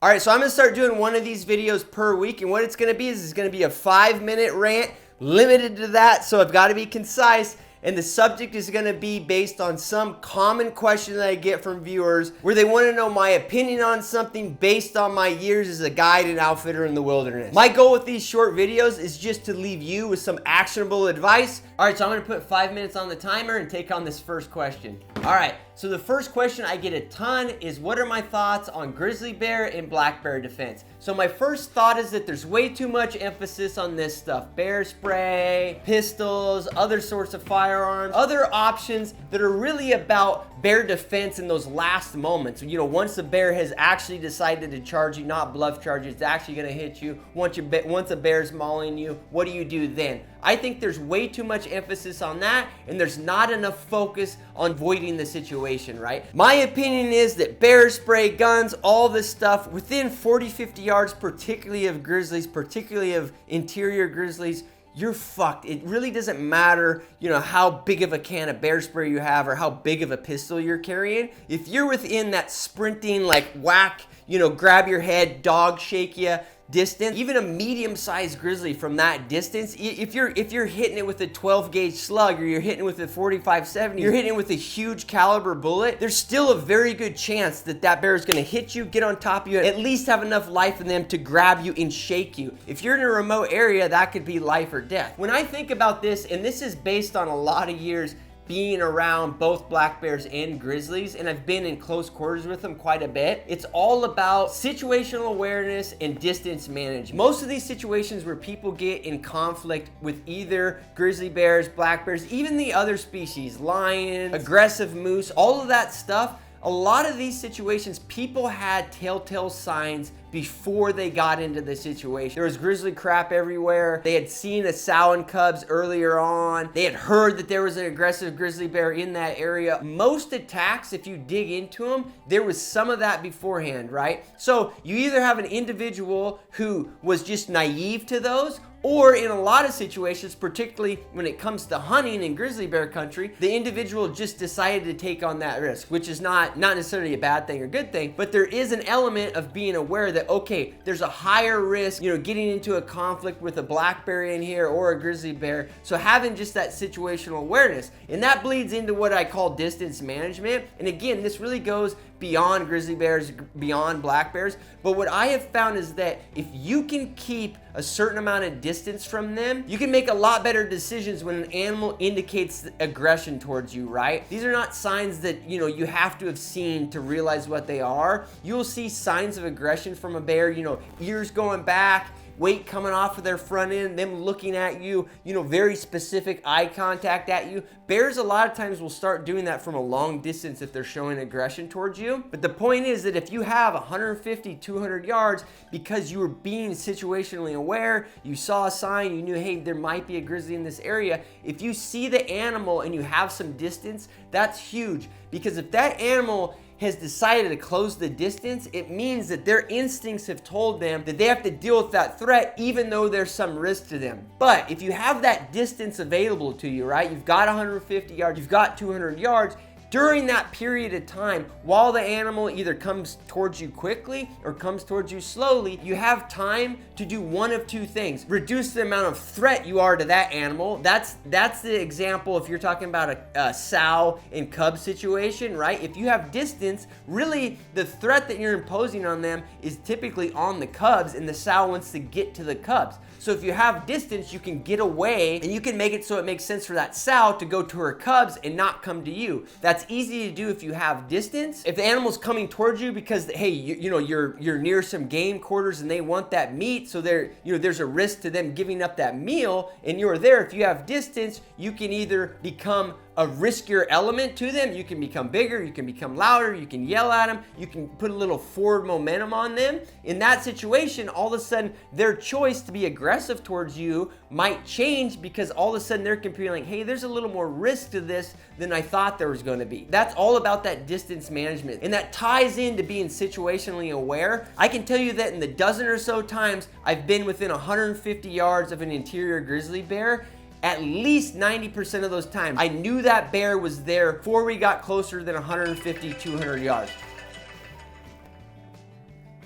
All right, so I'm gonna start doing one of these videos per week, and what it's gonna be is it's gonna be a 5-minute rant, limited to that, so I've gotta be concise. And the subject is gonna be based on some common question that I get from viewers where they wanna know my opinion on something based on my years as a guide and outfitter in the wilderness. My goal with these short videos is just to leave you with some actionable advice. All right, so I'm gonna put 5 minutes on the timer and take on this first question. All right, so the first question I get a ton is, what are my thoughts on grizzly bear and black bear defense? So my first thought is that there's way too much emphasis on this stuff. Bear spray, pistols, other sorts of firearms, other options that are really about bear defense in those last moments. You know, once the bear has actually decided to charge you, not bluff charge you, it's actually gonna hit you. Once a bear's mauling you, what do you do then? I think there's way too much emphasis on that, and there's not enough focus on avoiding the situation, right? My opinion is that bear spray, guns, all this stuff within 40, 50 yards, particularly of grizzlies, particularly of interior grizzlies, you're fucked. It really doesn't matter, you know, how big of a can of bear spray you have or how big of a pistol you're carrying. If you're within that sprinting, like whack, you know, grab your head, dog shake you distance, even a medium-sized grizzly from that distance, if you're hitting it with a 12 gauge slug, or you're hitting it with a 45-70, you're hitting it with a huge caliber bullet, there's still a very good chance that that bear is going to hit you, get on top of you, and at least have enough life in them to grab you and shake you. If you're in a remote area, that could be life or death. When I think about this, and this is based on a lot of years being around both black bears and grizzlies, and I've been in close quarters with them quite a bit, it's all about situational awareness and distance management. Most of these situations where people get in conflict with either grizzly bears, black bears, even the other species, lions, aggressive moose, all of that stuff, a lot of these situations, people had telltale signs before they got into the situation. There was grizzly crap everywhere. They had seen a sow and cubs earlier on. They had heard that there was an aggressive grizzly bear in that area. Most attacks, if you dig into them, there was some of that beforehand, right? So you either have an individual who was just naive to those, or in a lot of situations, particularly when it comes to hunting in grizzly bear country, the individual just decided to take on that risk, which is not necessarily a bad thing or good thing, but there is an element of being aware that, okay, there's a higher risk, you know, getting into a conflict with a black bear in here or a grizzly bear. So having just that situational awareness, and that bleeds into what I call distance management. And again, this really goes beyond grizzly bears, beyond black bears. But what I have found is that if you can keep a certain amount of distance from them, you can make a lot better decisions when an animal indicates aggression towards you, right? These are not signs that, you know, you have to have seen to realize what they are. You'll see signs of aggression from a bear, you know, ears going back, weight coming off of their front end, them looking at you, you know, very specific eye contact at you. Bears a lot of times will start doing that from a long distance if they're showing aggression towards you. But the point is that if you have 150, 200 yards, because you were being situationally aware, you saw a sign, you knew, hey, there might be a grizzly in this area. If you see the animal and you have some distance, that's huge. Because if that animal has decided to close the distance, it means that their instincts have told them that they have to deal with that threat even though there's some risk to them. But if you have that distance available to you, right, you've got 150 yards, you've got 200 yards, during that period of time, while the animal either comes towards you quickly or comes towards you slowly, you have time to do one of two things. Reduce the amount of threat you are to that animal. That's the example if you're talking about a sow and cub situation, right? If you have distance, really the threat that you're imposing on them is typically on the cubs, and the sow wants to get to the cubs. So if you have distance, you can get away, and you can make it so it makes sense for that sow to go to her cubs and not come to you. That's easy to do if you have distance. If the animal's coming towards you because, hey, you know, you're near some game quarters and they want that meat, so there's a risk to them giving up that meal, and you're there. If you have distance, you can either become a riskier element to them. You can become bigger, you can become louder, you can yell at them, you can put a little forward momentum on them. In that situation, all of a sudden, their choice to be aggressive towards you might change because all of a sudden they're computing like, hey, there's a little more risk to this than I thought there was going to be. That's all about that distance management. And that ties into being situationally aware. I can tell you that in the dozen or so times I've been within 150 yards of an interior grizzly bear, at least 90% of those times, I knew that bear was there before we got closer than 150, 200 yards.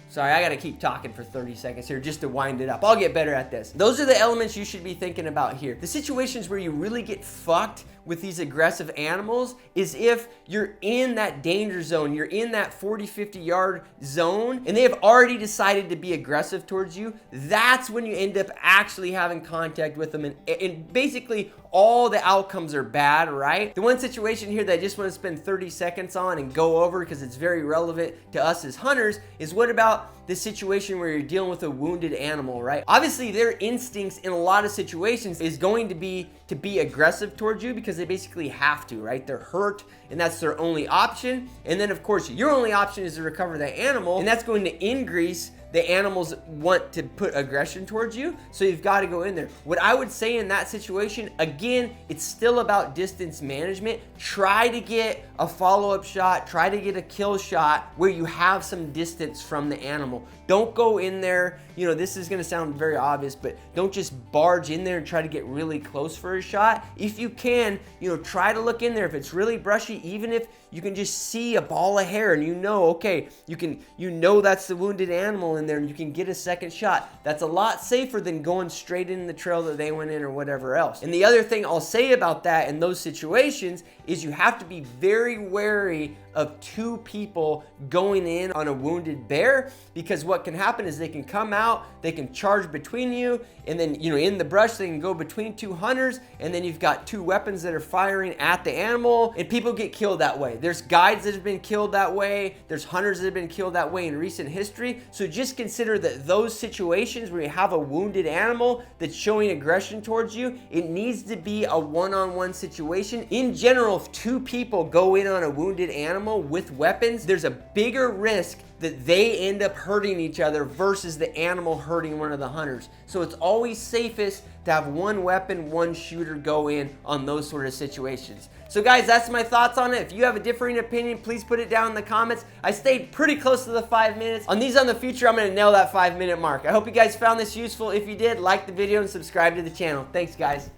Sorry, I gotta keep talking for 30 seconds here just to wind it up. I'll get better at this. Those are the elements you should be thinking about here. The situations where you really get fucked with these aggressive animals is if you're in that danger zone, you're in that 40, 50 yard zone, and they have already decided to be aggressive towards you. That's when you end up actually having contact with them, and basically all the outcomes are bad, right? The one situation here that I just want to spend 30 seconds on and go over because it's very relevant to us as hunters is, what about the situation where you're dealing with a wounded animal, right? Obviously, their instincts in a lot of situations is going to be aggressive towards you because they basically have to, right? They're hurt and that's their only option. And then of course, your only option is to recover that animal, and that's going to increase the animals want to put aggression towards you, so you've got to go in there. What I would say in that situation, again, it's still about distance management. Try to get a follow-up shot, try to get a kill shot where you have some distance from the animal. Don't go in there, this is gonna sound very obvious, but don't just barge in there and try to get really close for a shot. If you can, try to look in there. If it's really brushy, even if you can just see a ball of hair and okay, that's the wounded animal in there and you can get a second shot. That's a lot safer than going straight in the trail that they went in or whatever else. And the other thing I'll say about that in those situations is you have to be very wary of two people going in on a wounded bear, because what can happen is they can come out, they can charge between you, and then in the brush they can go between two hunters, and then you've got two weapons that are firing at the animal, and people get killed that way. There's guides that have been killed that way, there's hunters that have been killed that way in recent history. So just consider that those situations where you have a wounded animal that's showing aggression towards you, it needs to be a one-on-one situation. In general, if two people go in on a wounded animal with weapons, there's a bigger risk that they end up hurting each other versus the animal hurting one of the hunters. So it's always safest to have one weapon, one shooter go in on those sort of situations. So guys, that's my thoughts on it. If you have a differing opinion, please put it down in the comments. I stayed pretty close to the 5 minutes. On these on the future, I'm gonna nail that 5 minute mark. I hope you guys found this useful. If you did, like the video and subscribe to the channel. Thanks guys.